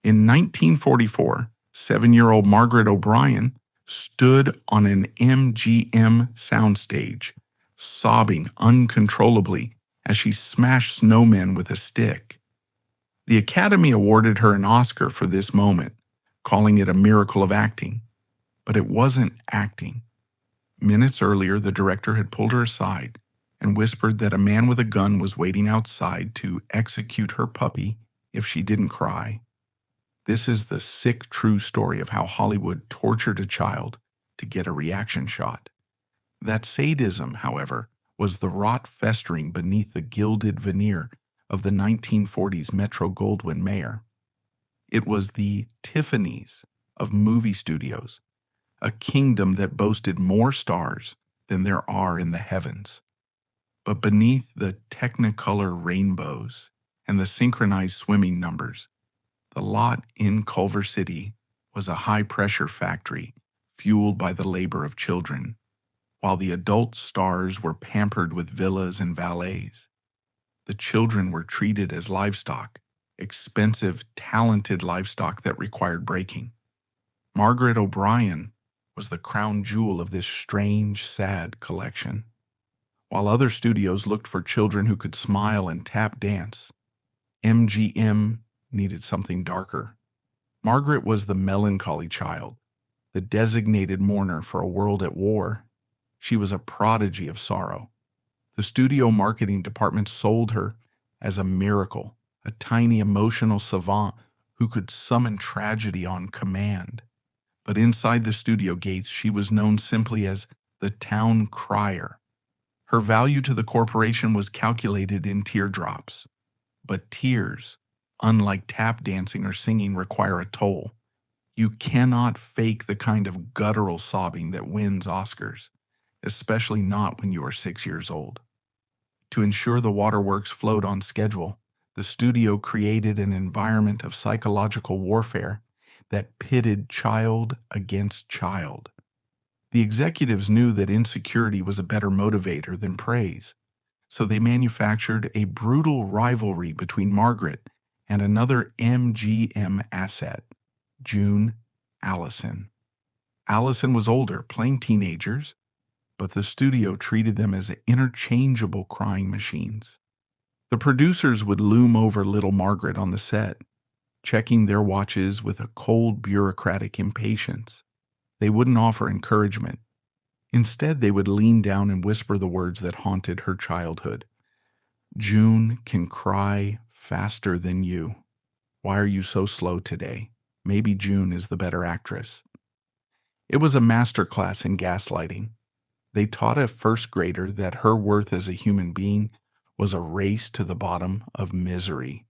In 1944, 7-year-old Margaret O'Brien stood on an MGM soundstage, sobbing uncontrollably as she smashed snowmen with a stick. The Academy awarded her an Oscar for this moment, calling it a miracle of acting. But it wasn't acting. Minutes earlier, the director had pulled her aside and whispered that a man with a gun was waiting outside to execute her puppy if she didn't cry. This is the sick, true story of how Hollywood tortured a child to get a reaction shot. That sadism, however, was the rot festering beneath the gilded veneer of the 1940s Metro-Goldwyn-Mayer. It was the Tiffany's of movie studios, a kingdom that boasted more stars than there are in the heavens. But beneath the Technicolor rainbows and the synchronized swimming numbers, the lot in Culver City was a high-pressure factory fueled by the labor of children, while the adult stars were pampered with villas and valets. The children were treated as livestock, expensive, talented livestock that required breaking. Margaret O'Brien was the crown jewel of this strange, sad collection. While other studios looked for children who could smile and tap dance, MGM needed something darker. Margaret was the melancholy child, the designated mourner for a world at war. She was a prodigy of sorrow. The studio marketing department sold her as a miracle, a tiny emotional savant who could summon tragedy on command. But inside the studio gates, she was known simply as the town crier. Her value to the corporation was calculated in teardrops. But tears, unlike tap dancing or singing, require a toll. You cannot fake the kind of guttural sobbing that wins Oscars, especially not when you are 6 years old. To ensure the waterworks flowed on schedule, the studio created an environment of psychological warfare that pitted child against child. The executives knew that insecurity was a better motivator than praise, so they manufactured a brutal rivalry between Margaret and another MGM asset, June Allison. Allison was older, playing teenagers, but the studio treated them as interchangeable crying machines. The producers would loom over little Margaret on the set, checking their watches with a cold, bureaucratic impatience. They wouldn't offer encouragement. Instead, they would lean down and whisper the words that haunted her childhood. June can cry faster than you. Why are you so slow today? Maybe June is the better actress. It was a masterclass in gaslighting. They taught a first grader that her worth as a human being was a race to the bottom of misery.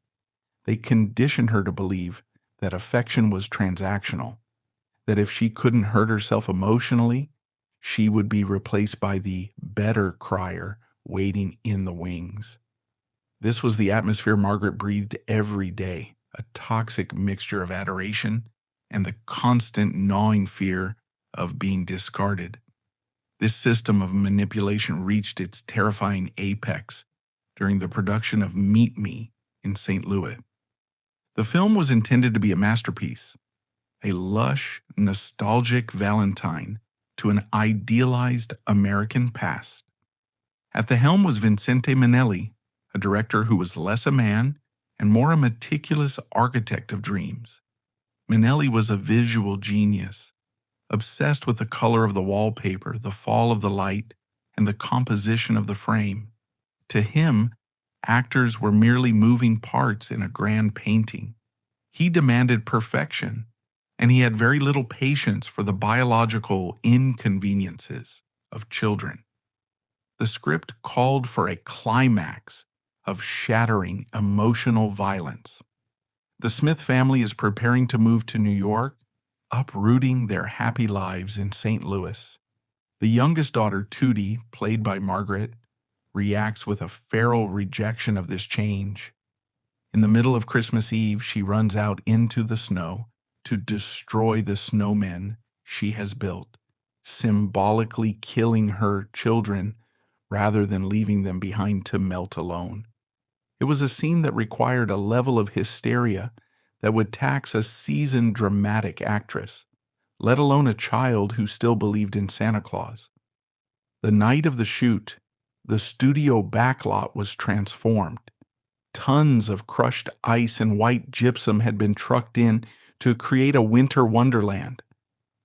They conditioned her to believe that affection was transactional, that if she couldn't hurt herself emotionally, she would be replaced by the better crier waiting in the wings. This was the atmosphere Margaret breathed every day, a toxic mixture of adoration and the constant gnawing fear of being discarded. This system of manipulation reached its terrifying apex during the production of Meet Me in St. Louis. The film was intended to be a masterpiece, a lush, nostalgic valentine to an idealized American past. At the helm was Vincente Minnelli, a director who was less a man and more a meticulous architect of dreams. Minnelli was a visual genius, obsessed with the color of the wallpaper, the fall of the light, and the composition of the frame. To him, actors were merely moving parts in a grand painting. He demanded perfection, and he had very little patience for the biological inconveniences of children. The script called for a climax of shattering emotional violence. The Smith family is preparing to move to New York, uprooting their happy lives in St. Louis. The youngest daughter, Tootie, played by Margaret, reacts with a feral rejection of this change. In the middle of Christmas Eve, she runs out into the snow to destroy the snowmen she has built, symbolically killing her children rather than leaving them behind to melt alone. It was a scene that required a level of hysteria that would tax a seasoned dramatic actress, let alone a child who still believed in Santa Claus. The night of the shoot, the studio backlot was transformed. Tons of crushed ice and white gypsum had been trucked in to create a winter wonderland.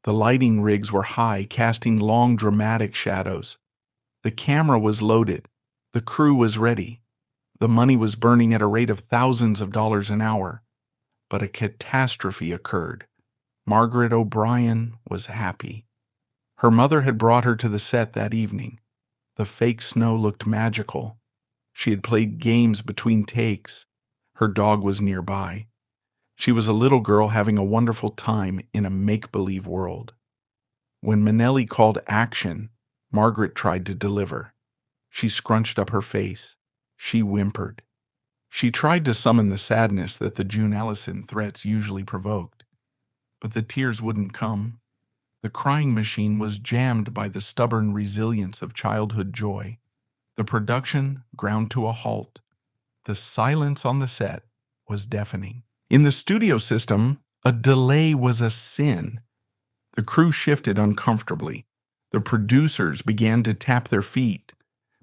The lighting rigs were high, casting long dramatic shadows. The camera was loaded. The crew was ready. The money was burning at a rate of thousands of dollars an hour. But a catastrophe occurred. Margaret O'Brien was happy. Her mother had brought her to the set that evening. The fake snow looked magical. She had played games between takes. Her dog was nearby. She was a little girl having a wonderful time in a make-believe world. When Minnelli called action, Margaret tried to deliver. She scrunched up her face. She whimpered. She tried to summon the sadness that the June Allison threats usually provoked. But the tears wouldn't come. The crying machine was jammed by the stubborn resilience of childhood joy. The production ground to a halt. The silence on the set was deafening. In the studio system, a delay was a sin. The crew shifted uncomfortably. The producers began to tap their feet.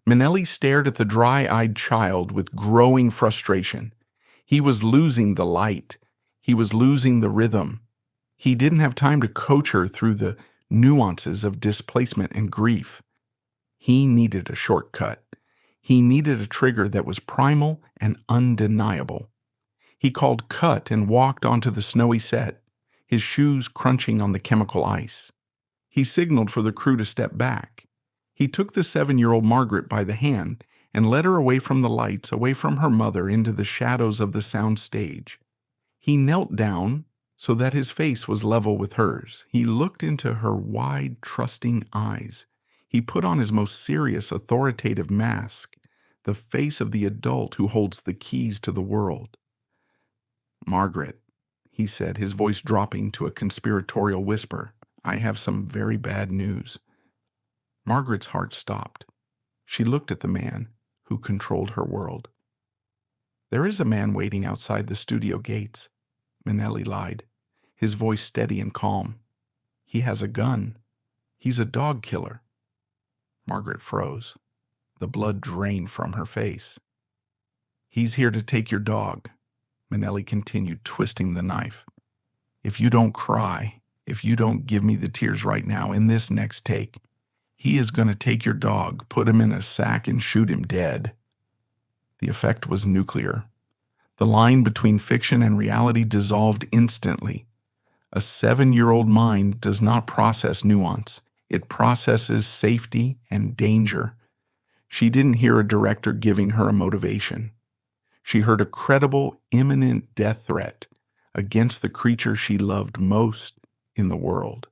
Minnelli stared at the dry-eyed child with growing frustration. He was losing the light. He was losing the rhythm. He didn't have time to coach her through the nuances of displacement and grief. He needed a shortcut. He needed a trigger that was primal and undeniable. He called cut and walked onto the snowy set, his shoes crunching on the chemical ice. He signaled for the crew to step back. He took the 7-year-old Margaret by the hand and led her away from the lights, away from her mother, into the shadows of the sound stage. He knelt down so that his face was level with hers. He looked into her wide, trusting eyes. He put on his most serious, authoritative mask, the face of the adult who holds the keys to the world. "Margaret," he said, his voice dropping to a conspiratorial whisper, "I have some very bad news." Margaret's heart stopped. She looked at the man who controlled her world. "There is a man waiting outside the studio gates," Minnelli lied, his voice steady and calm. "He has a gun. He's a dog killer." Margaret froze. The blood drained from her face. "He's here to take your dog," Minnelli continued, twisting the knife. "If you don't cry, if you don't give me the tears right now in this next take, he is going to take your dog, put him in a sack, and shoot him dead." The effect was nuclear. The line between fiction and reality dissolved instantly. A 7-year-old mind does not process nuance. It processes safety and danger. She didn't hear a director giving her a motivation. She heard a credible, imminent death threat against the creature she loved most in the world.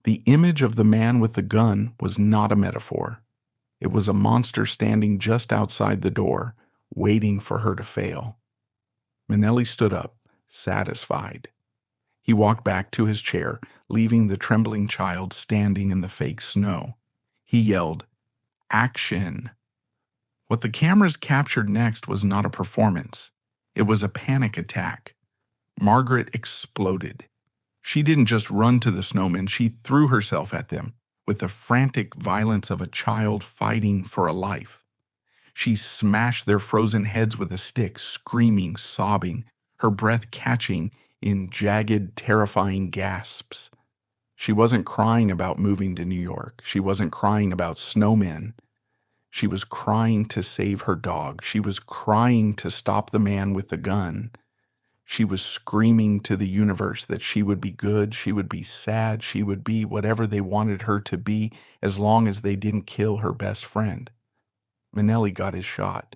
The image of the man with the gun was not a metaphor. It was a monster standing just outside the door, waiting for her to fail. Minnelli stood up, satisfied. He walked back to his chair, leaving the trembling child standing in the fake snow. He yelled, "Action!" What the cameras captured next was not a performance. It was a panic attack. Margaret exploded. She didn't just run to the snowmen, she threw herself at them with the frantic violence of a child fighting for a life. She smashed their frozen heads with a stick, screaming, sobbing, her breath catching in jagged, terrifying gasps. She wasn't crying about moving to New York. She wasn't crying about snowmen. She was crying to save her dog. She was crying to stop the man with the gun. She was screaming to the universe that she would be good, she would be sad, she would be whatever they wanted her to be as long as they didn't kill her best friend. Minnelli got his shot.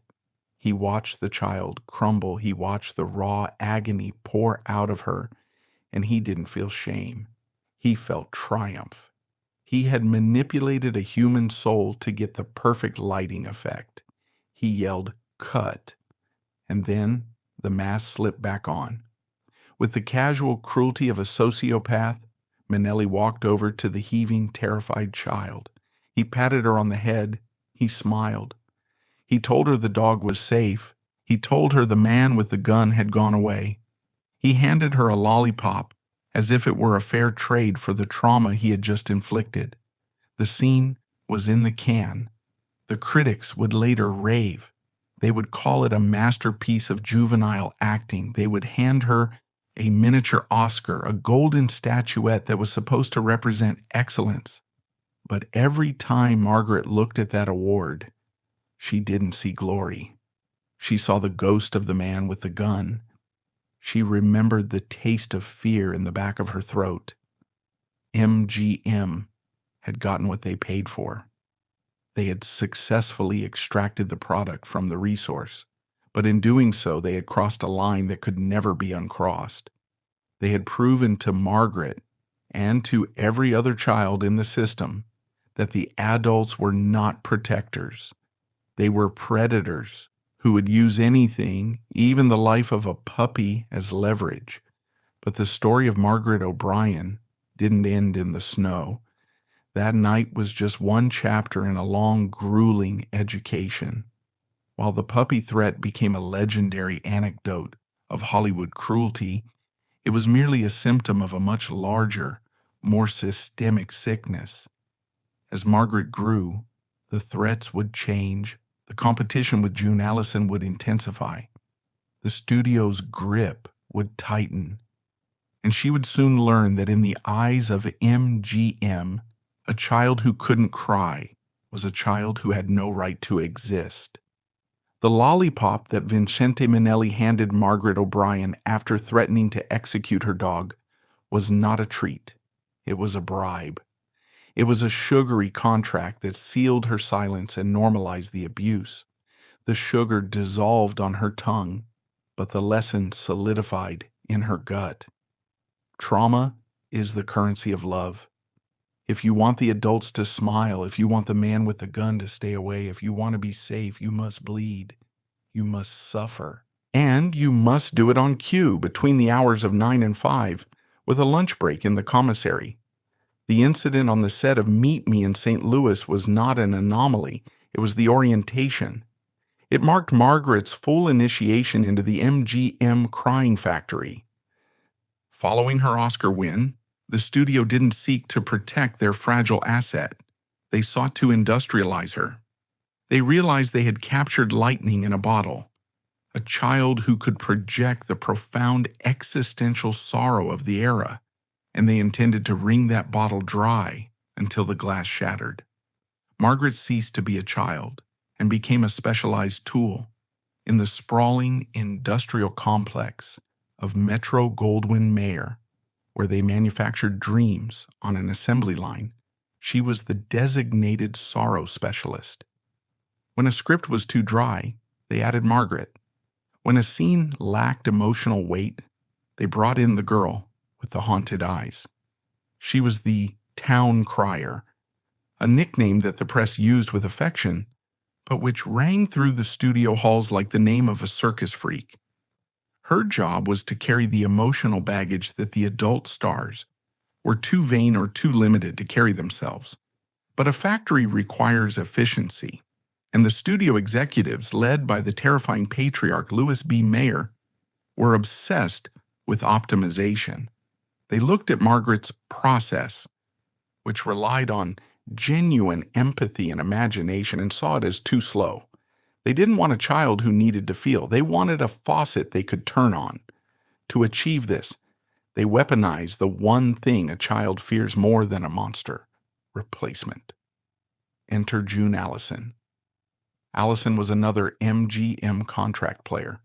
He watched the child crumble. He watched the raw agony pour out of her, and he didn't feel shame. He felt triumph. He had manipulated a human soul to get the perfect lighting effect. He yelled, "Cut," and then the mask slipped back on. With the casual cruelty of a sociopath, Minnelli walked over to the heaving, terrified child. He patted her on the head. He smiled. He told her the dog was safe. He told her the man with the gun had gone away. He handed her a lollipop as if it were a fair trade for the trauma he had just inflicted. The scene was in the can. The critics would later rave. They would call it a masterpiece of juvenile acting. They would hand her a miniature Oscar, a golden statuette that was supposed to represent excellence. But every time Margaret looked at that award, she didn't see glory. She saw the ghost of the man with the gun. She remembered the taste of fear in the back of her throat. MGM had gotten what they paid for. They had successfully extracted the product from the resource, but in doing so, they had crossed a line that could never be uncrossed. They had proven to Margaret and to every other child in the system that the adults were not protectors. They were predators who would use anything, even the life of a puppy, as leverage. But the story of Margaret O'Brien didn't end in the snow. That night was just one chapter in a long, grueling education. While the puppy threat became a legendary anecdote of Hollywood cruelty, it was merely a symptom of a much larger, more systemic sickness. As Margaret grew, the threats would change. The competition with June Allison would intensify. The studio's grip would tighten. And she would soon learn that in the eyes of MGM, a child who couldn't cry was a child who had no right to exist. The lollipop that Vincente Minnelli handed Margaret O'Brien after threatening to execute her dog was not a treat. It was a bribe. It was a sugary contract that sealed her silence and normalized the abuse. The sugar dissolved on her tongue, but the lesson solidified in her gut. Trauma is the currency of love. If you want the adults to smile, if you want the man with the gun to stay away, if you want to be safe, you must bleed. You must suffer. And you must do it on cue between the hours of 9 and 5 with a lunch break in the commissary. The incident on the set of Meet Me in St. Louis was not an anomaly. It was the orientation. It marked Margaret's full initiation into the MGM crying factory. Following her Oscar win, the studio didn't seek to protect their fragile asset. They sought to industrialize her. They realized they had captured lightning in a bottle, a child who could project the profound existential sorrow of the era, and they intended to wring that bottle dry until the glass shattered. Margaret ceased to be a child and became a specialized tool. In the sprawling industrial complex of Metro-Goldwyn-Mayer, where they manufactured dreams on an assembly line, she was the designated sorrow specialist. When a script was too dry, they added Margaret. When a scene lacked emotional weight, they brought in the girl with the haunted eyes. She was the town crier, a nickname that the press used with affection, but which rang through the studio halls like the name of a circus freak. Her job was to carry the emotional baggage that the adult stars were too vain or too limited to carry themselves. But a factory requires efficiency, and the studio executives, led by the terrifying patriarch Louis B. Mayer, were obsessed with optimization. They looked at Margaret's process, which relied on genuine empathy and imagination, and saw it as too slow. They didn't want a child who needed to feel. They wanted a faucet they could turn on. To achieve this, they weaponized the one thing a child fears more than a monster: replacement. Enter June Allison. Allison was another MGM contract player,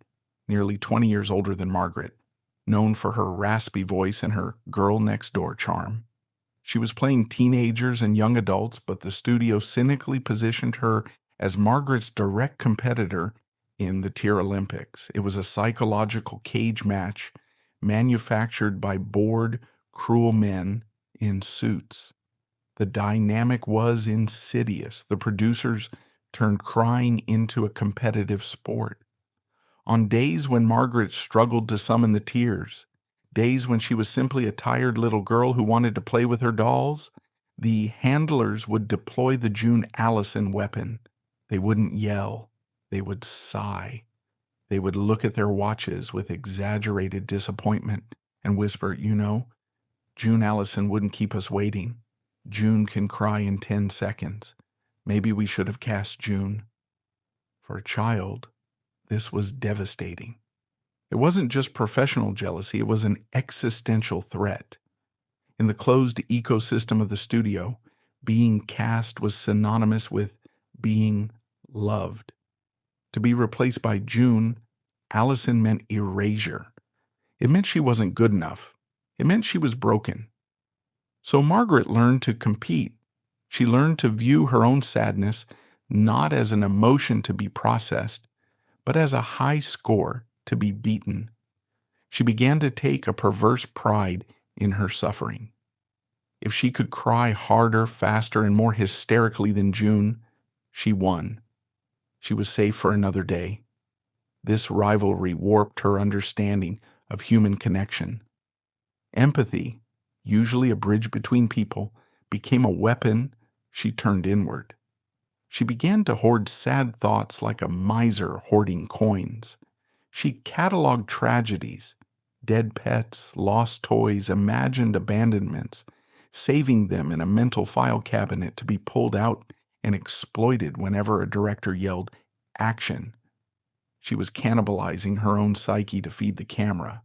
nearly 20 years older than Margaret, known for her raspy voice and her girl-next-door charm. She was playing teenagers and young adults, but the studio cynically positioned her as Margaret's direct competitor in the Tier Olympics. It was a psychological cage match manufactured by bored, cruel men in suits. The dynamic was insidious. The producers turned crying into a competitive sport. On days when Margaret struggled to summon the tears, days when she was simply a tired little girl who wanted to play with her dolls, the handlers would deploy the June Allison weapon. They wouldn't yell. They would sigh. They would look at their watches with exaggerated disappointment and whisper, "You know, June Allison wouldn't keep us waiting. June can cry in 10 seconds. Maybe we should have cast June." For a child, this was devastating. It wasn't just professional jealousy, it was an existential threat. In the closed ecosystem of the studio, being cast was synonymous with being loved. To be replaced by June, Allison meant erasure. It meant she wasn't good enough. It meant she was broken. So Margaret learned to compete. She learned to view her own sadness not as an emotion to be processed, but as a high score to be beaten. She began to take a perverse pride in her suffering. If she could cry harder, faster, and more hysterically than June, she won. She was safe for another day. This rivalry warped her understanding of human connection. Empathy, usually a bridge between people, became a weapon she turned inward. She began to hoard sad thoughts like a miser hoarding coins. She cataloged tragedies, dead pets, lost toys, imagined abandonments, saving them in a mental file cabinet to be pulled out and exploited whenever a director yelled, "Action." She was cannibalizing her own psyche to feed the camera.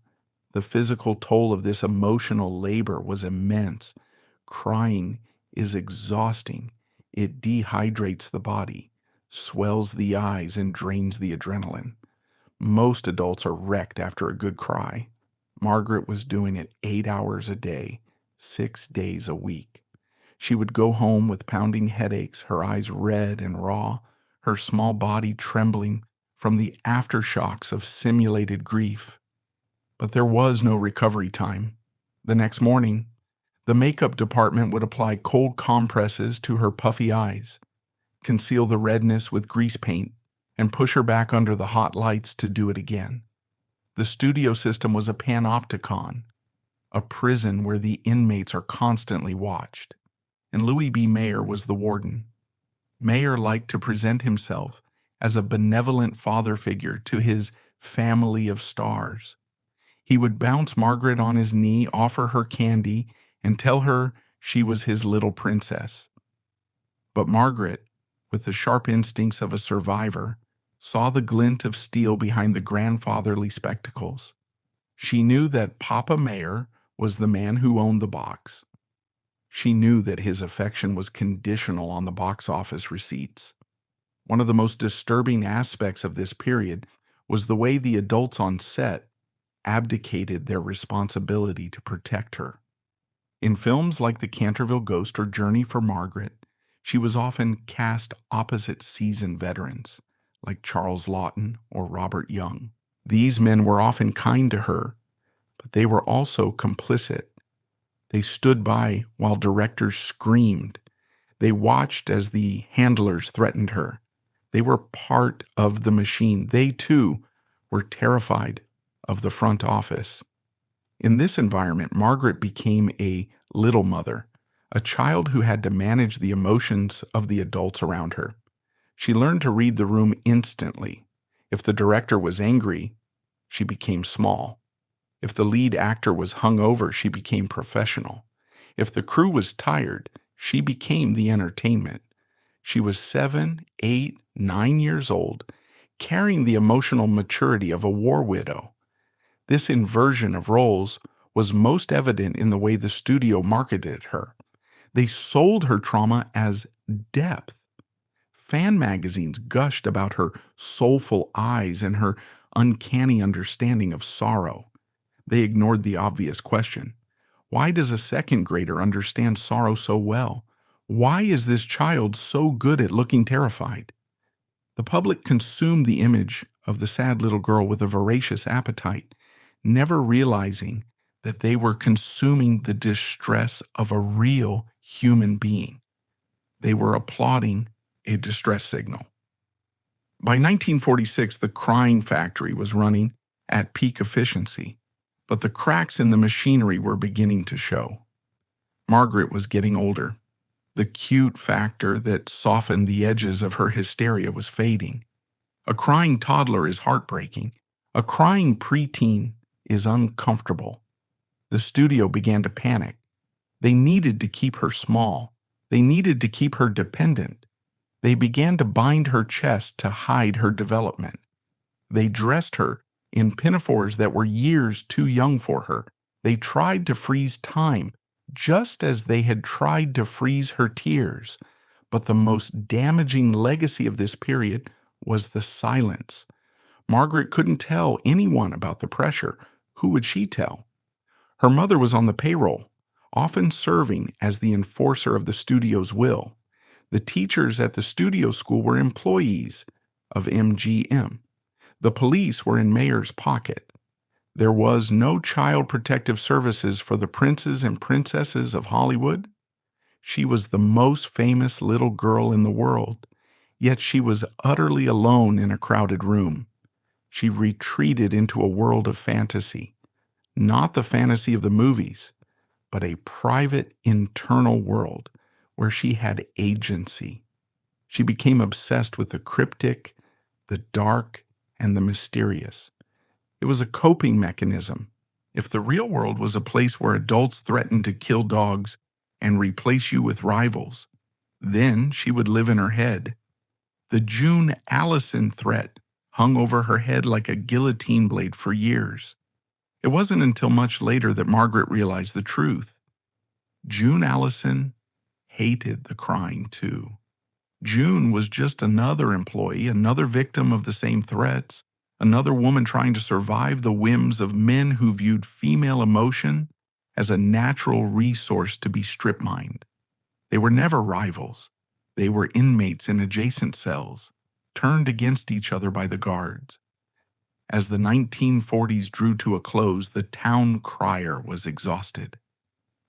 The physical toll of this emotional labor was immense. Crying is exhausting. It dehydrates the body, swells the eyes, and drains the adrenaline. Most adults are wrecked after a good cry. Margaret was doing it 8 hours a day, 6 days a week. She would go home with pounding headaches, her eyes red and raw, her small body trembling from the aftershocks of simulated grief. But there was no recovery time. The next morning, the makeup department would apply cold compresses to her puffy eyes, conceal the redness with grease paint, and push her back under the hot lights to do it again. The studio system was a panopticon, a prison where the inmates are constantly watched. And Louis B. Mayer was the warden. Mayer liked to present himself as a benevolent father figure to his family of stars. He would bounce Margaret on his knee, offer her candy, and tell her she was his little princess. But Margaret, with the sharp instincts of a survivor, saw the glint of steel behind the grandfatherly spectacles. She knew that Papa Mayer was the man who owned the box. She knew that his affection was conditional on the box office receipts. One of the most disturbing aspects of this period was the way the adults on set abdicated their responsibility to protect her. In films like The Canterville Ghost or Journey for Margaret, she was often cast opposite seasoned veterans, like Charles Laughton or Robert Young. These men were often kind to her, but they were also complicit. They stood by while directors screamed. They watched as the handlers threatened her. They were part of the machine. They, too, were terrified of the front office. In this environment, Margaret became a little mother, a child who had to manage the emotions of the adults around her. She learned to read the room instantly. If the director was angry, she became small. If the lead actor was hungover, she became professional. If the crew was tired, she became the entertainment. She was 7, 8, 9 years old, carrying the emotional maturity of a war widow. This inversion of roles was most evident in the way the studio marketed her. They sold her trauma as depth. Fan magazines gushed about her soulful eyes and her uncanny understanding of sorrow. They ignored the obvious question. Why does a second grader understand sorrow so well? Why is this child so good at looking terrified? The public consumed the image of the sad little girl with a voracious appetite, never realizing that they were consuming the distress of a real human being. They were applauding a distress signal. By 1946, the crying factory was running at peak efficiency, but the cracks in the machinery were beginning to show. Margaret was getting older. The cute factor that softened the edges of her hysteria was fading. A crying toddler is heartbreaking. A crying preteen is uncomfortable. The studio began to panic. They needed to keep her small. They needed to keep her dependent. They began to bind her chest to hide her development. They dressed her in pinafores that were years too young for her. They tried to freeze time, just as they had tried to freeze her tears. But the most damaging legacy of this period was the silence. Margaret couldn't tell anyone about the pressure. Who would she tell? Her mother was on the payroll, often serving as the enforcer of the studio's will. The teachers at the studio school were employees of MGM. The police were in Mayer's pocket. There was no child protective services for the princes and princesses of Hollywood. She was the most famous little girl in the world, yet she was utterly alone in a crowded room. She retreated into a world of fantasy, not the fantasy of the movies, but a private internal world where she had agency. She became obsessed with the cryptic, the dark, and the mysterious. It was a coping mechanism. If the real world was a place where adults threatened to kill dogs and replace you with rivals, then she would live in her head. The June Allison threat hung over her head like a guillotine blade for years. It wasn't until much later that Margaret realized the truth. June Allison hated the crying too. June was just another employee, another victim of the same threats, another woman trying to survive the whims of men who viewed female emotion as a natural resource to be strip-mined. They were never rivals. They were inmates in adjacent cells, turned against each other by the guards. As the 1940s drew to a close, the town crier was exhausted.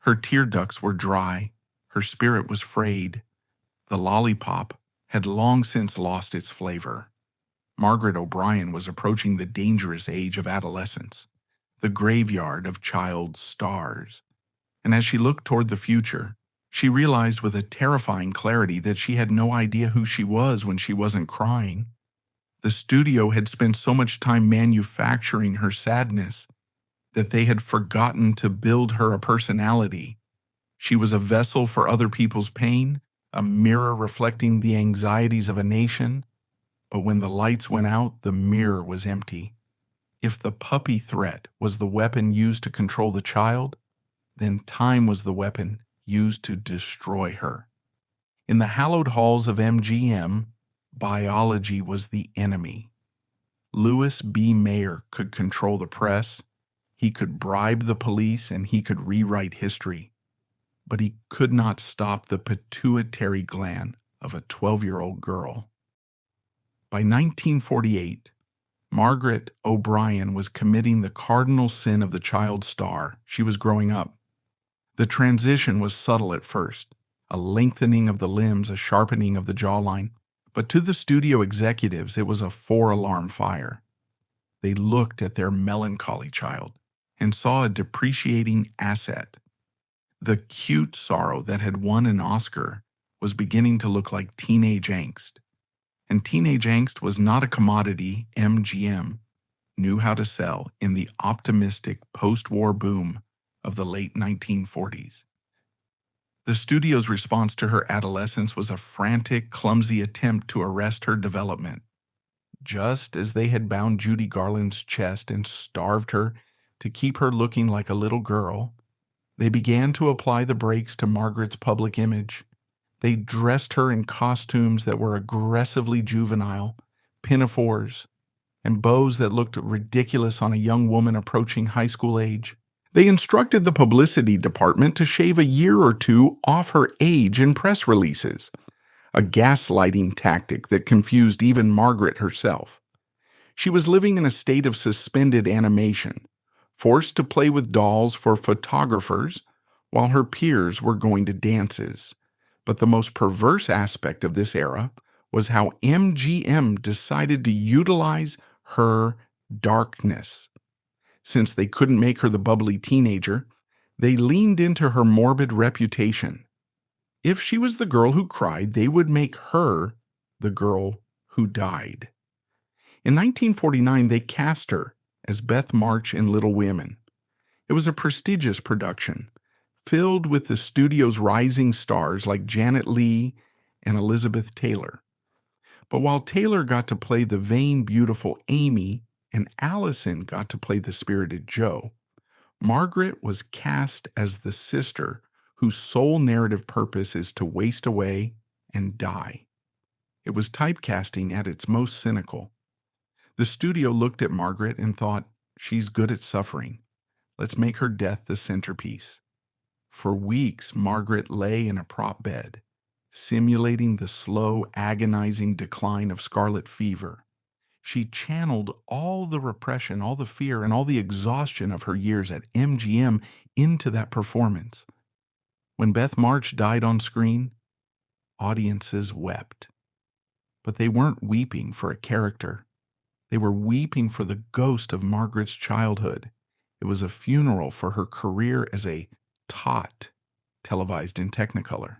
Her tear ducts were dry. Her spirit was frayed. The lollipop had long since lost its flavor. Margaret O'Brien was approaching the dangerous age of adolescence, the graveyard of child stars. And as she looked toward the future, she realized with a terrifying clarity that she had no idea who she was when she wasn't crying. The studio had spent so much time manufacturing her sadness that they had forgotten to build her a personality. She was a vessel for other people's pain, a mirror reflecting the anxieties of a nation. But when the lights went out, the mirror was empty. If the puppy threat was the weapon used to control the child, then time was the weapon used to destroy her. In the hallowed halls of MGM, biology was the enemy. Louis B. Mayer could control the press, he could bribe the police, and he could rewrite history. But he could not stop the pituitary gland of a 12-year-old girl. By 1948, Margaret O'Brien was committing the cardinal sin of the child star. She was growing up. The transition was subtle at first, a lengthening of the limbs, a sharpening of the jawline, but to the studio executives it was a 4-alarm fire. They looked at their melancholy child and saw a depreciating asset. The cute sorrow that had won an Oscar was beginning to look like teenage angst. And teenage angst was not a commodity MGM knew how to sell in the optimistic post-war boom of the late 1940s. The studio's response to her adolescence was a frantic, clumsy attempt to arrest her development. Just as they had bound Judy Garland's chest and starved her to keep her looking like a little girl, they began to apply the brakes to Margaret's public image. They dressed her in costumes that were aggressively juvenile, pinafores, and bows that looked ridiculous on a young woman approaching high school age. They instructed the publicity department to shave a year or two off her age in press releases, a gaslighting tactic that confused even Margaret herself. She was living in a state of suspended animation, forced to play with dolls for photographers while her peers were going to dances. But the most perverse aspect of this era was how MGM decided to utilize her darkness. Since they couldn't make her the bubbly teenager, they leaned into her morbid reputation. If she was the girl who cried, they would make her the girl who died. In 1949, they cast her as Beth March in Little Women. It was a prestigious production, filled with the studio's rising stars like Janet Leigh and Elizabeth Taylor. But while Taylor got to play the vain, beautiful Amy and Allison got to play the spirited Jo, Margaret was cast as the sister whose sole narrative purpose is to waste away and die. It was typecasting at its most cynical. The studio looked at Margaret and thought, she's good at suffering. Let's make her death the centerpiece. For weeks, Margaret lay in a prop bed, simulating the slow, agonizing decline of scarlet fever. She channeled all the repression, all the fear, and all the exhaustion of her years at MGM into that performance. When Beth March died on screen, audiences wept. But they weren't weeping for a character. They were weeping for the ghost of Margaret's childhood. It was a funeral for her career as a tot, televised in Technicolor.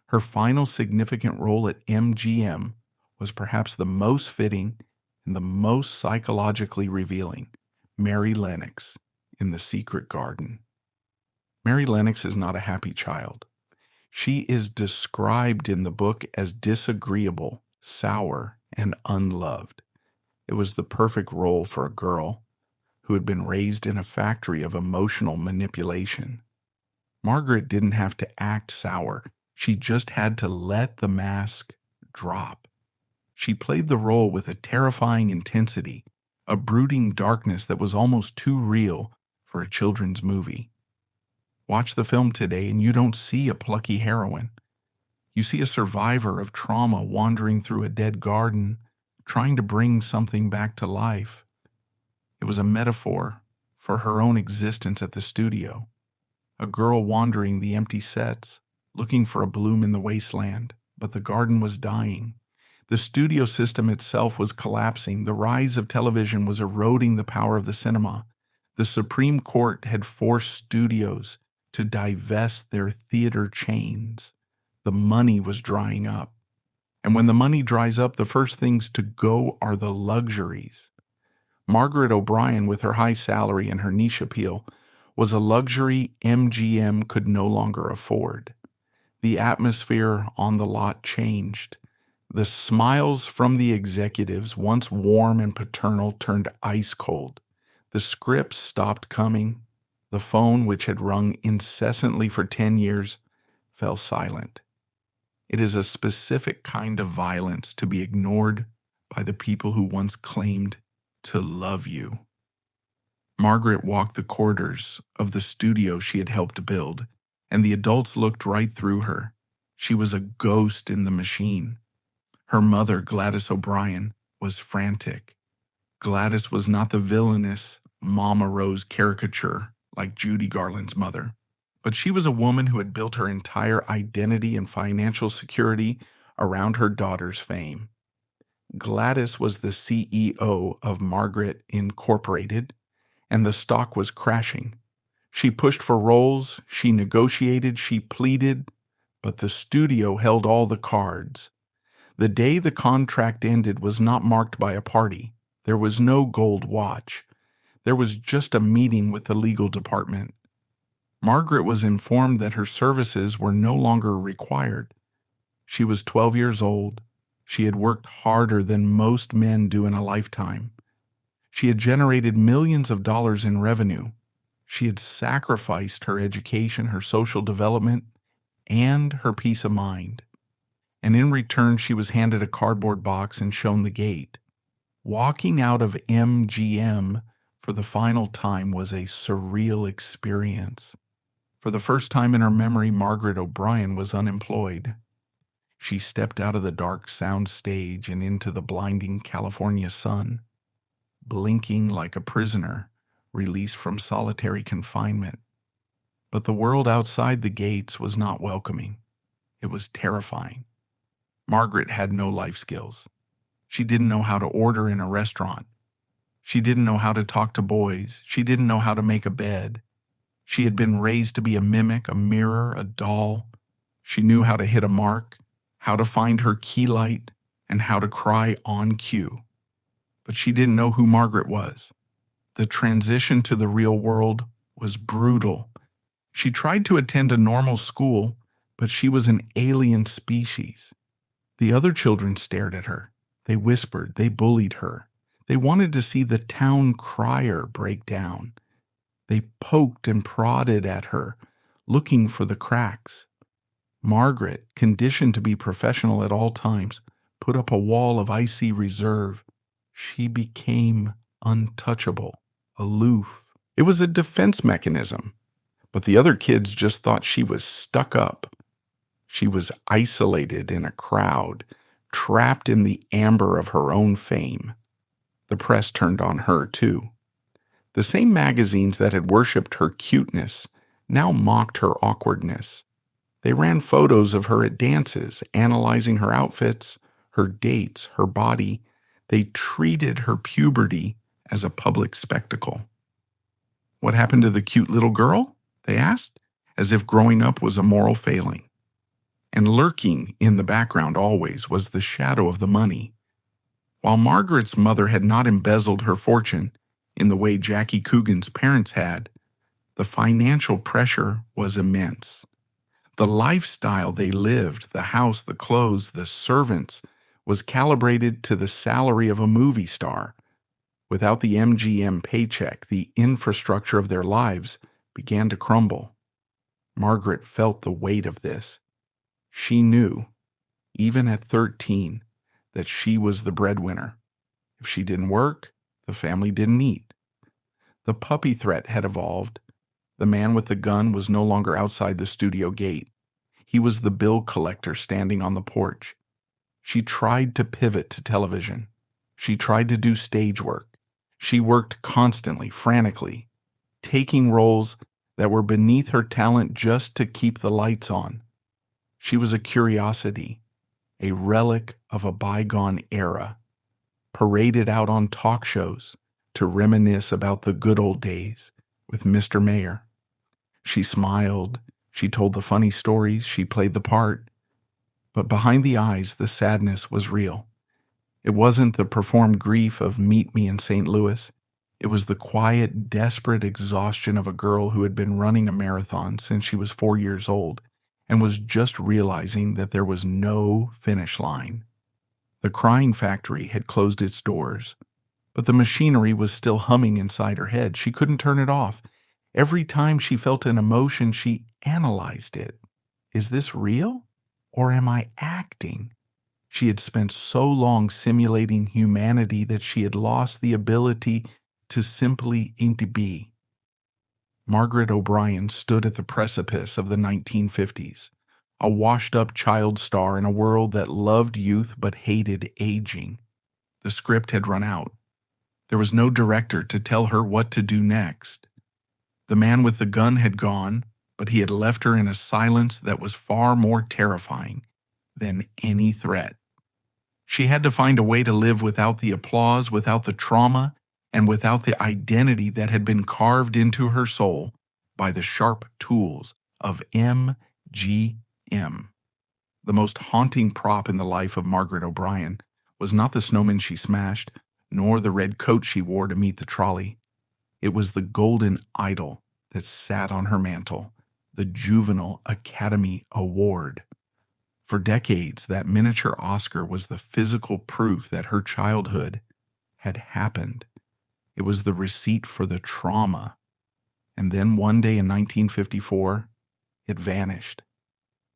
Her final significant role at MGM was perhaps the most fitting and the most psychologically revealing, Mary Lennox in The Secret Garden. Mary Lennox is not a happy child. She is described in the book as disagreeable, sour, and unloved. It was the perfect role for a girl who had been raised in a factory of emotional manipulation. Margaret didn't have to act sour. She just had to let the mask drop. She played the role with a terrifying intensity, a brooding darkness that was almost too real for a children's movie. Watch the film today and you don't see a plucky heroine. You see a survivor of trauma wandering through a dead garden, trying to bring something back to life. It was a metaphor for her own existence at the studio. A girl wandering the empty sets, looking for a bloom in the wasteland, but the garden was dying. The studio system itself was collapsing. The rise of television was eroding the power of the cinema. The Supreme Court had forced studios to divest their theater chains. The money was drying up. And when the money dries up, the first things to go are the luxuries. Margaret O'Brien, with her high salary and her niche appeal, was a luxury MGM could no longer afford. The atmosphere on the lot changed. The smiles from the executives, once warm and paternal, turned ice cold. The scripts stopped coming. The phone, which had rung incessantly for 10 years, fell silent. It is a specific kind of violence to be ignored by the people who once claimed to love you. Margaret walked the corridors of the studio she had helped build, and the adults looked right through her. She was a ghost in the machine. Her mother, Gladys O'Brien, was frantic. Gladys was not the villainous Mama Rose caricature like Judy Garland's mother, but she was a woman who had built her entire identity and financial security around her daughter's fame. Gladys was the CEO of Margaret Incorporated, and the stock was crashing. She pushed for roles, she negotiated, she pleaded, but the studio held all the cards. The day the contract ended was not marked by a party. There was no gold watch. There was just a meeting with the legal department. Margaret was informed that her services were no longer required. She was 12 years old. She had worked harder than most men do in a lifetime. She had generated millions of dollars in revenue. She had sacrificed her education, her social development, and her peace of mind. And in return, she was handed a cardboard box and shown the gate. Walking out of MGM for the final time was a surreal experience. For the first time in her memory, Margaret O'Brien was unemployed. She stepped out of the dark sound stage and into the blinding California sun, blinking like a prisoner released from solitary confinement. But the world outside the gates was not welcoming. It was terrifying. Margaret had no life skills. She didn't know how to order in a restaurant. She didn't know how to talk to boys. She didn't know how to make a bed. She had been raised to be a mimic, a mirror, a doll. She knew how to hit a mark, how to find her key light, and how to cry on cue. but she didn't know who Margaret was. The transition to the real world was brutal. She tried to attend a normal school, but she was an alien species. The other children stared at her. They whispered. They bullied her. They wanted to see the town crier break down. They poked and prodded at her, looking for the cracks. Margaret, conditioned to be professional at all times, put up a wall of icy reserve. She became untouchable, aloof. It was a defense mechanism, but the other kids just thought she was stuck up. She was isolated in a crowd, trapped in the amber of her own fame. The press turned on her, too. The same magazines that had worshipped her cuteness now mocked her awkwardness. They ran photos of her at dances, analyzing her outfits, her dates, her body. They treated her puberty as a public spectacle. What happened to the cute little girl? They asked, as if growing up was a moral failing. And lurking in the background always was the shadow of the money. While Margaret's mother had not embezzled her fortune in the way Jackie Coogan's parents had, the financial pressure was immense. The lifestyle they lived, the house, the clothes, the servants, was calibrated to the salary of a movie star. Without the MGM paycheck, the infrastructure of their lives began to crumble. Margaret felt the weight of this. She knew, even at 13, that she was the breadwinner. If she didn't work, the family didn't eat. The puppy threat had evolved. The man with the gun was no longer outside the studio gate. He was the bill collector standing on the porch. She tried to pivot to television. She tried to do stage work. She worked constantly, frantically, taking roles that were beneath her talent just to keep the lights on. She was a curiosity, a relic of a bygone era, paraded out on talk shows to reminisce about the good old days with Mr. Mayor. She smiled, she told the funny stories, she played the part. But behind the eyes, the sadness was real. It wasn't the performed grief of Meet Me in St. Louis. It was the quiet, desperate exhaustion of a girl who had been running a marathon since she was 4 years old and was just realizing that there was no finish line. The crying factory had closed its doors, but the machinery was still humming inside her head. She couldn't turn it off. Every time she felt an emotion, she analyzed it. Is this real? Or am I acting? She had spent so long simulating humanity that she had lost the ability to simply be. Margaret O'Brien stood at the precipice of the 1950s, a washed-up child star in a world that loved youth but hated aging. The script had run out. There was no director to tell her what to do next. The man with the gun had gone, but he had left her in a silence that was far more terrifying than any threat. She had to find a way to live without the applause, without the trauma, and without the identity that had been carved into her soul by the sharp tools of MGM. The most haunting prop in the life of Margaret O'Brien was not the snowman she smashed, nor the red coat she wore to meet the trolley. It was the golden idol that sat on her mantle, the Juvenile Academy Award. For decades, that miniature Oscar was the physical proof that her childhood had happened. It was the receipt for the trauma. And then one day in 1954, it vanished.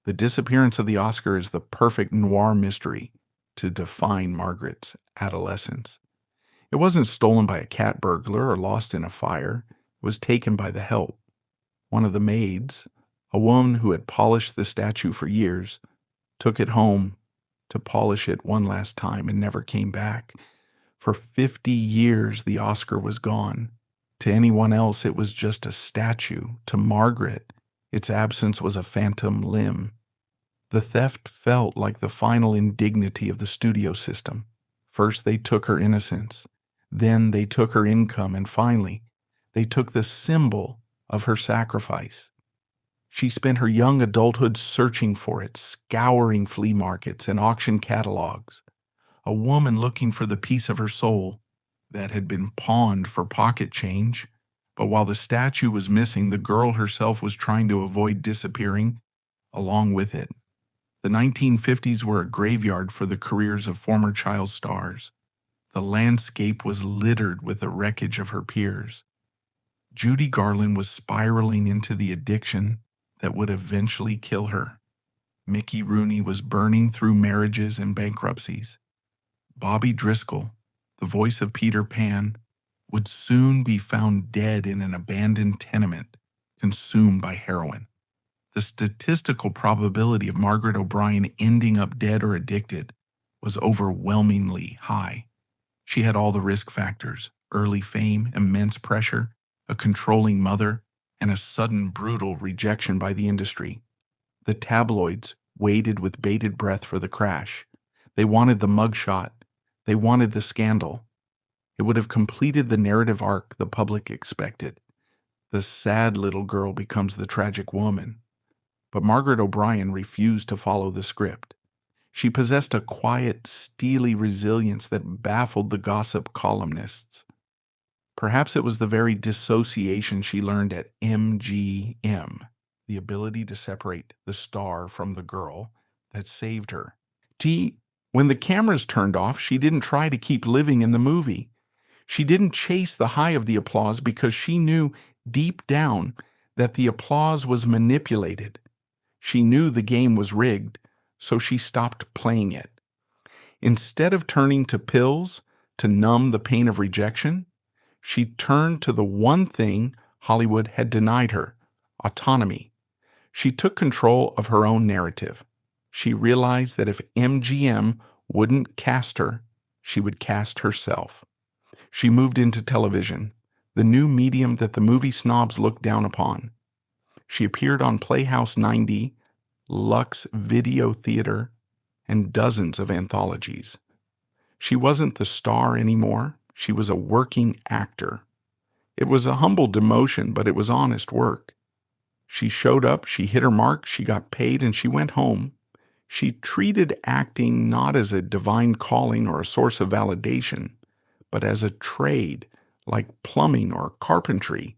The disappearance of the Oscar is the perfect noir mystery to define Margaret's adolescence. It wasn't stolen by a cat burglar or lost in a fire. It was taken by the help. One of the maids, a woman who had polished the statue for years, took it home to polish it one last time and never came back. For 50 years, the Oscar was gone. To anyone else, it was just a statue. To Margaret, its absence was a phantom limb. The theft felt like the final indignity of the studio system. First, they took her innocence. Then they took her income. And finally, they took the symbol of her sacrifice. She spent her young adulthood searching for it, scouring flea markets and auction catalogs. A woman looking for the piece of her soul that had been pawned for pocket change. But while the statue was missing, the girl herself was trying to avoid disappearing along with it. The 1950s were a graveyard for the careers of former child stars. The landscape was littered with the wreckage of her peers. Judy Garland was spiraling into the addiction that would eventually kill her. Mickey Rooney was burning through marriages and bankruptcies. Bobby Driscoll, the voice of Peter Pan, would soon be found dead in an abandoned tenement, consumed by heroin. The statistical probability of Margaret O'Brien ending up dead or addicted was overwhelmingly high. She had all the risk factors: early fame, immense pressure, a controlling mother, and a sudden brutal rejection by the industry. The tabloids waited with bated breath for the crash. They wanted the mugshot. They wanted the scandal. It would have completed the narrative arc the public expected. The sad little girl becomes the tragic woman. But Margaret O'Brien refused to follow the script. She possessed a quiet, steely resilience that baffled the gossip columnists. Perhaps it was the very dissociation she learned at MGM, the ability to separate the star from the girl, that saved her. When the cameras turned off, she didn't try to keep living in the movie. She didn't chase the high of the applause because she knew deep down that the applause was manipulated. She knew the game was rigged, so she stopped playing it. Instead of turning to pills to numb the pain of rejection, she turned to the one thing Hollywood had denied her: autonomy. She took control of her own narrative. She realized that if MGM wouldn't cast her, she would cast herself. She moved into television, the new medium that the movie snobs looked down upon. She appeared on Playhouse 90, Lux Video Theater, and dozens of anthologies. She wasn't the star anymore. She was a working actor. It was a humble demotion, but it was honest work. She showed up, she hit her mark, she got paid, and she went home. She treated acting not as a divine calling or a source of validation, but as a trade, like plumbing or carpentry.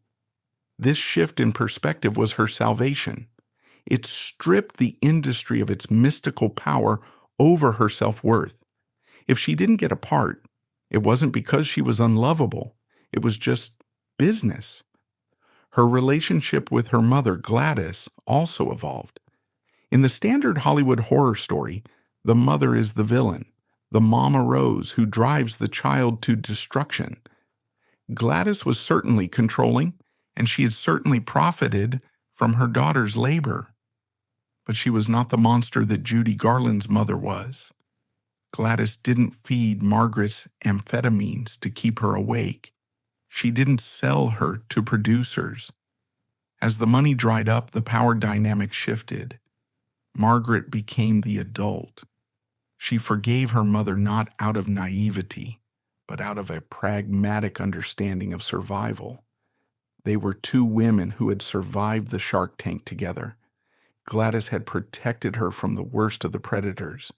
This shift in perspective was her salvation. It stripped the industry of its mystical power over her self-worth. If she didn't get a part, it wasn't because she was unlovable. It was just business. Her relationship with her mother, Gladys, also evolved. In the standard Hollywood horror story, the mother is the villain, the Mama Rose who drives the child to destruction. Gladys was certainly controlling, and she had certainly profited from her daughter's labor. But she was not the monster that Judy Garland's mother was. Gladys didn't feed Margaret amphetamines to keep her awake. She didn't sell her to producers. As the money dried up, the power dynamic shifted. Margaret became the adult. She forgave her mother not out of naivety, but out of a pragmatic understanding of survival. They were two women who had survived the Shark Tank together. Gladys had protected her from the worst of the predators,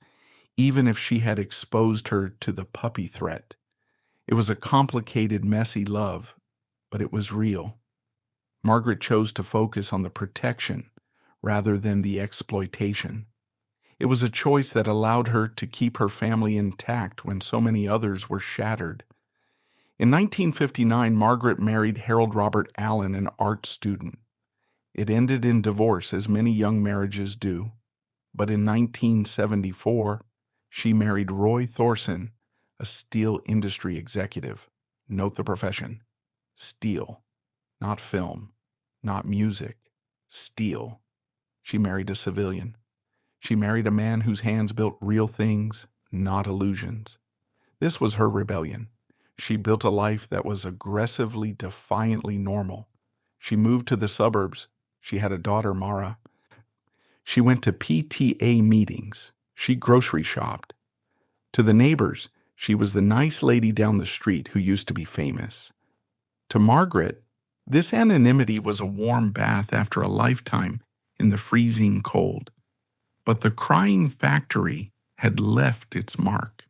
even if she had exposed her to the puppy threat. It was a complicated, messy love, but it was real. Margaret chose to focus on the protection rather than the exploitation. It was a choice that allowed her to keep her family intact when so many others were shattered. In 1959, Margaret married Harold Robert Allen, an art student. It ended in divorce, as many young marriages do. But in 1974, she married Roy Thorson, a steel industry executive. Note the profession. Steel. Not film. Not music. Steel. She married a civilian. She married a man whose hands built real things, not illusions. This was her rebellion. She built a life that was aggressively, defiantly normal. She moved to the suburbs. She had a daughter, Mara. She went to PTA meetings. She grocery shopped. To the neighbors, she was the nice lady down the street who used to be famous. To Margaret, this anonymity was a warm bath after a lifetime in the freezing cold. But the crying factory had left its mark.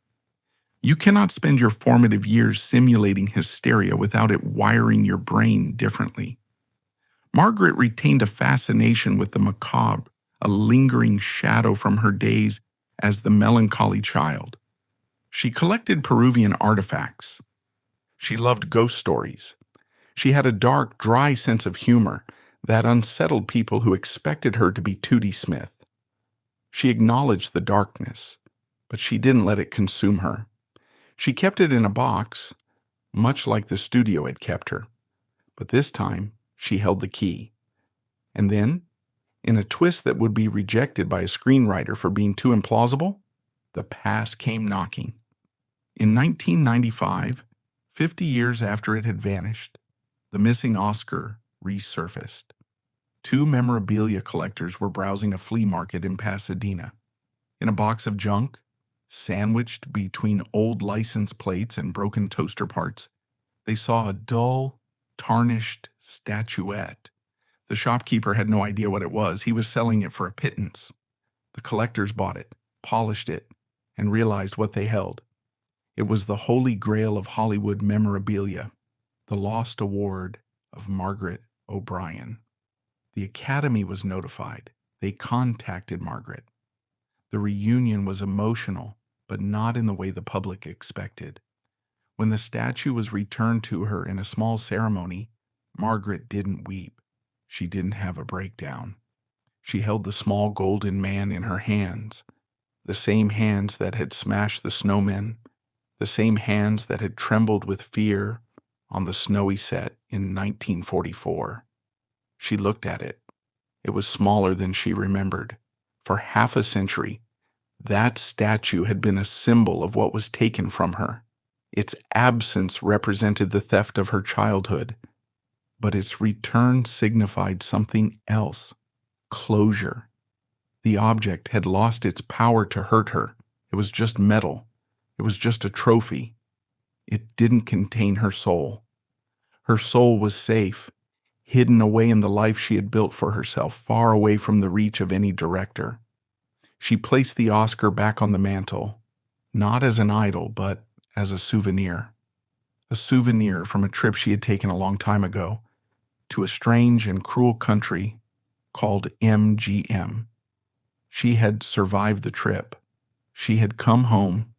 You cannot spend your formative years simulating hysteria without it wiring your brain differently. Margaret retained a fascination with the macabre, a lingering shadow from her days as the melancholy child. She collected Peruvian artifacts. She loved ghost stories. She had a dark, dry sense of humor that unsettled people who expected her to be Tootie Smith. She acknowledged the darkness, but she didn't let it consume her. She kept it in a box, much like the studio had kept her. But this time, she held the key. And then, in a twist that would be rejected by a screenwriter for being too implausible, the past came knocking. In 1995, 50 years after it had vanished, the missing Oscar resurfaced. Two memorabilia collectors were browsing a flea market in Pasadena. In a box of junk, sandwiched between old license plates and broken toaster parts, they saw a dull, tarnished statuette. The shopkeeper had no idea what it was. He was selling it for a pittance. The collectors bought it, polished it, and realized what they held. It was the holy grail of Hollywood memorabilia, the lost award of Margaret O'Brien. The Academy was notified. They contacted Margaret. The reunion was emotional, but not in the way the public expected. When the statue was returned to her in a small ceremony, Margaret didn't weep. She didn't have a breakdown. She held the small golden man in her hands, the same hands that had smashed the snowmen, the same hands that had trembled with fear on the snowy set in 1944. She looked at it. It was smaller than she remembered. For half a century, that statue had been a symbol of what was taken from her. Its absence represented the theft of her childhood, but its return signified something else: closure. The object had lost its power to hurt her. It was just metal. It was just a trophy. It didn't contain her soul. Her soul was safe, hidden away in the life she had built for herself, far away from the reach of any director. She placed the Oscar back on the mantle, not as an idol, but as a souvenir from a trip she had taken a long time ago to a strange and cruel country called MGM. She had survived the trip. She had come home,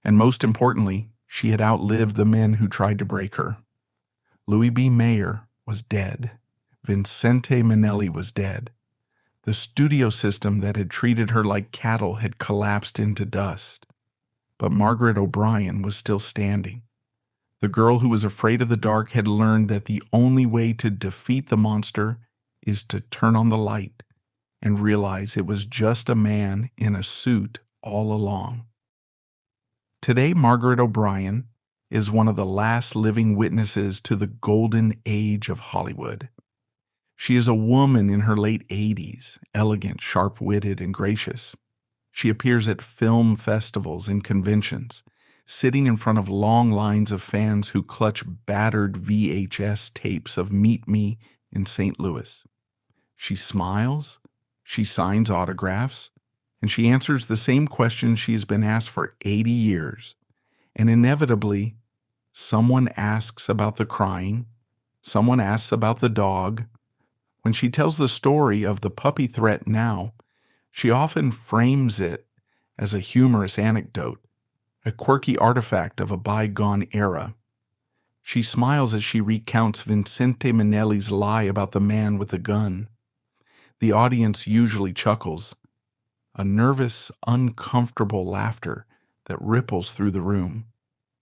and most importantly, she had outlived the men who tried to break her. Louis B. Mayer was dead. Vincente Minnelli was dead. The studio system that had treated her like cattle had collapsed into dust. But Margaret O'Brien was still standing. The girl who was afraid of the dark had learned that the only way to defeat the monster is to turn on the light and realize it was just a man in a suit all along. Today, Margaret O'Brien is one of the last living witnesses to the golden age of Hollywood. She is a woman in her late 80s, elegant, sharp-witted, and gracious. She appears at film festivals and conventions, sitting in front of long lines of fans who clutch battered VHS tapes of Meet Me in St. Louis. She smiles, she signs autographs, and she answers the same questions she has been asked for 80 years. And inevitably, someone asks about the crying, someone asks about the dog. When she tells the story of the puppy threat now, she often frames it as a humorous anecdote, a quirky artifact of a bygone era. She smiles as she recounts Vincente Minnelli's lie about the man with the gun. The audience usually chuckles, a nervous, uncomfortable laughter that ripples through the room.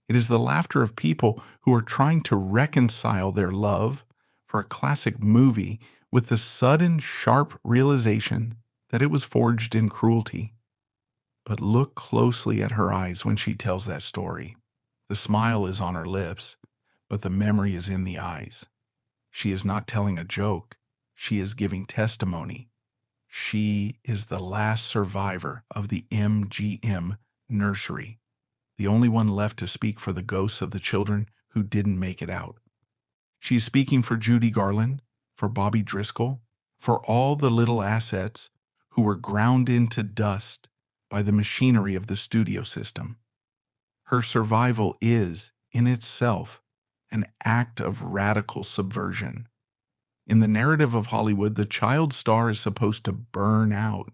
It is the laughter of people who are trying to reconcile their love for a classic movie with the sudden, sharp realization that it was forged in cruelty. But look closely at her eyes when she tells that story. The smile is on her lips, but the memory is in the eyes. She is not telling a joke. She is giving testimony. She is the last survivor of the MGM nursery, the only one left to speak for the ghosts of the children who didn't make it out. She is speaking for Judy Garland, for Bobby Driscoll, for all the little assets who were ground into dust by the machinery of the studio system. Her survival is, in itself, an act of radical subversion. In the narrative of Hollywood, the child star is supposed to burn out.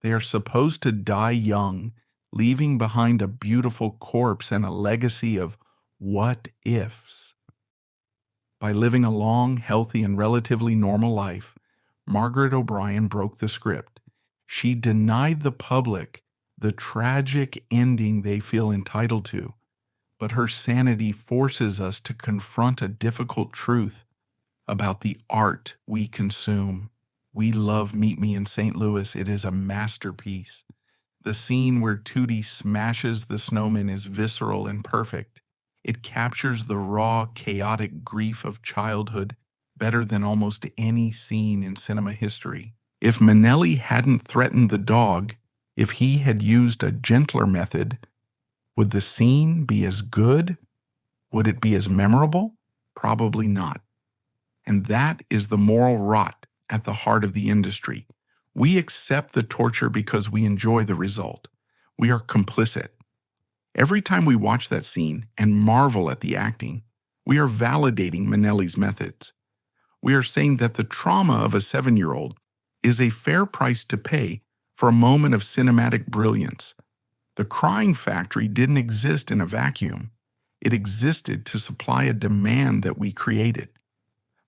They are supposed to die young, leaving behind a beautiful corpse and a legacy of what ifs. By living a long, healthy, and relatively normal life, Margaret O'Brien broke the script. She denied the public the tragic ending they feel entitled to, but her sanity forces us to confront a difficult truth about the art we consume. We love Meet Me in St. Louis. It is a masterpiece. The scene where Tootie smashes the snowman is visceral and perfect. It captures the raw, chaotic grief of childhood better than almost any scene in cinema history. If Minnelli hadn't threatened the dog, if he had used a gentler method, would the scene be as good? Would it be as memorable? Probably not. And that is the moral rot at the heart of the industry. We accept the torture because we enjoy the result. We are complicit. Every time we watch that scene and marvel at the acting, we are validating Minnelli's methods. We are saying that the trauma of a 7-year-old is a fair price to pay for a moment of cinematic brilliance. The crying factory didn't exist in a vacuum. It existed to supply a demand that we created.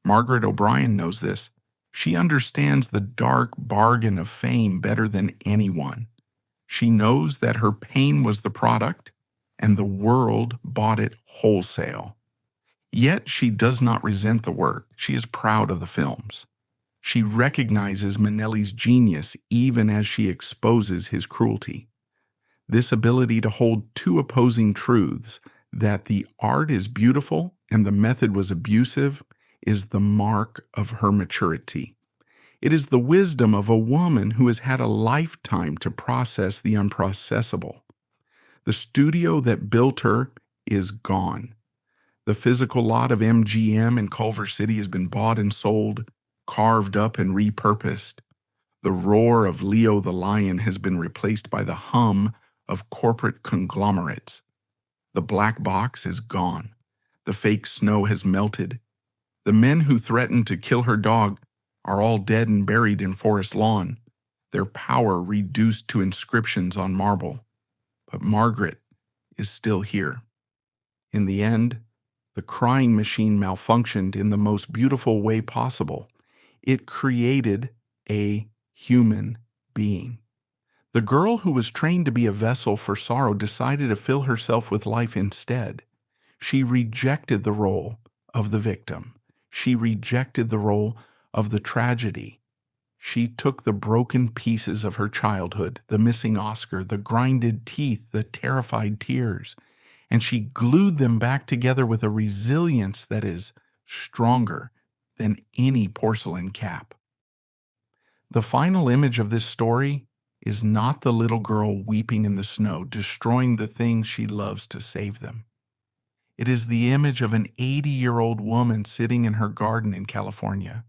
Margaret O'Brien knows this. She understands the dark bargain of fame better than anyone. She knows that her pain was the product, and the world bought it wholesale. Yet she does not resent the work. She is proud of the films. She recognizes Minnelli's genius even as she exposes his cruelty. This ability to hold two opposing truths, that the art is beautiful and the method was abusive, is the mark of her maturity. It is the wisdom of a woman who has had a lifetime to process the unprocessable. The studio that built her is gone. The physical lot of MGM in Culver City has been bought and sold, carved up and repurposed. The roar of Leo the lion has been replaced by the hum of corporate conglomerates. The black box is gone. The fake snow has melted. The men who threatened to kill her dog are all dead and buried in Forest Lawn, their power reduced to inscriptions on marble. But Margaret is still here. In the end, the crying machine malfunctioned in the most beautiful way possible. It created a human being. The girl who was trained to be a vessel for sorrow decided to fill herself with life instead. She rejected the role of the victim. She rejected the role of the tragedy. She took the broken pieces of her childhood, the missing Oscar, the grinded teeth, the terrified tears, and she glued them back together with a resilience that is stronger than any porcelain cap. The final image of this story is not the little girl weeping in the snow, destroying the things she loves to save them. It is the image of an 80-year-old woman sitting in her garden in California.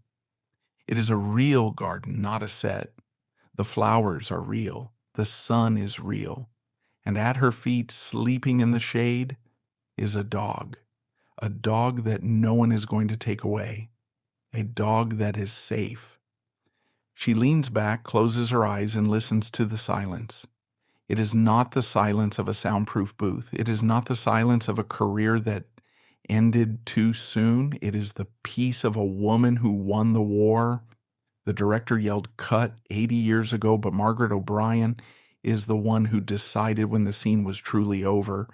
It is a real garden, not a set. The flowers are real. The sun is real. And at her feet, sleeping in the shade, is a dog that no one is going to take away, a dog that is safe. She leans back, closes her eyes, and listens to the silence. It is not the silence of a soundproof booth. It is not the silence of a career that ended too soon. It is the peace of a woman who won the war. The director yelled cut 80 years ago, but Margaret O'Brien is the one who decided when the scene was truly over.